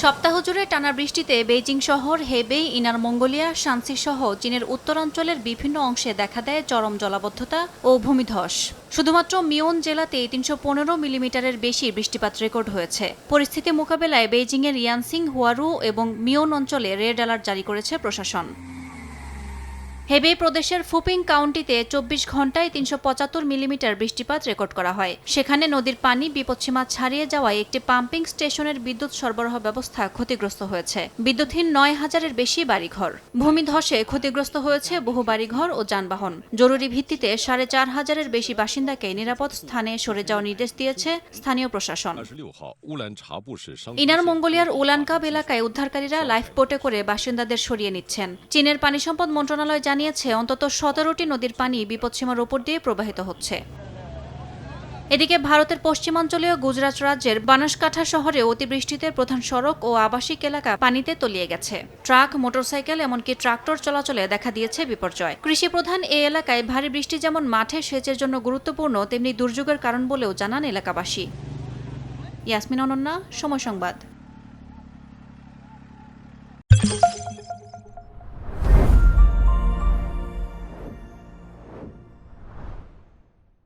সপ্তাহ জুড়ে টানা বৃষ্টিতে বেইজিং শহর, হেবেই, ইনার মঙ্গোলিয়া, শানসি সহ চীনের উত্তরাঞ্চলের বিভিন্ন অংশে দেখা দেয় চরম জলাবদ্ধতা ও ভূমিধস। শুধুমাত্র মিওন জেলাতেই ৩১৫ মিলিমিটারের বেশি বৃষ্টিপাত রেকর্ড হয়েছে। পরিস্থিতি মোকাবেলায় বেইজিংয়ের ইয়ানসিং, হুয়ারু এবং মিওন অঞ্চলে রেড অ্যালার্ট জারি করেছে প্রশাসন। হেবেই প্রদেশের ফুপিং কাউন্টিতে ২৪ ঘন্টায় ৩৭৫ মিলিমিটার বৃষ্টিপাত রেকর্ড করা হয়। সেখানে নদীর পানি বিপৎসীমা ছাড়িয়ে যাওয়ায় একটি পাম্পিং স্টেশনের বিদ্যুৎ সরবরাহ ব্যবস্থা ক্ষতিগ্রস্ত হয়েছে। বিদ্যুৎহীন ৯,০০০-এর বেশি বাড়িঘর। ভূমিধসে ক্ষতিগ্রস্ত হয়েছে বহু বাড়িঘর ও যানবাহন। জরুরি ভিত্তিতে ৫,৫০০-এর বেশি বাসিন্দাকে নিরাপদ স্থানে সরে যাওয়ার নির্দেশ দিয়েছে স্থানীয় প্রশাসন। ইনার মঙ্গোলিয়ার উলানকাব এলাকায় উদ্ধারকারীরা লাইফ বোটে করে বাসিন্দাদের সরিয়ে নিচ্ছেন। চীনের পানি সম্পদ মন্ত্রণালয় জানিয়েছে অন্তত ১৭টি নদীর পানি বিপৎসীমার উপর দিয়ে প্রবাহিত হচ্ছে। এদিকে ভারতের পশ্চিমাঞ্চলীয় গুজরাট রাজ্যের বানাসকাঁঠা শহরে অতিবৃষ্টিতে প্রধান সড়ক ও আবাসিক এলাকা পানিতে তলিয়ে গেছে। ট্রাক, মোটরসাইকেল এমনকি ট্রাক্টর চলাচলে দেখা দিয়েছে বিপর্যয়। কৃষিপ্রধান এই এলাকায় ভারী বৃষ্টি যেমন মাঠে সেচের জন্য গুরুত্বপূর্ণ, তেমনি দুর্যোগের কারণ বলেও জানান এলাকাবাসী। ইয়াসমিন অনন্যা, সময় সংবাদ।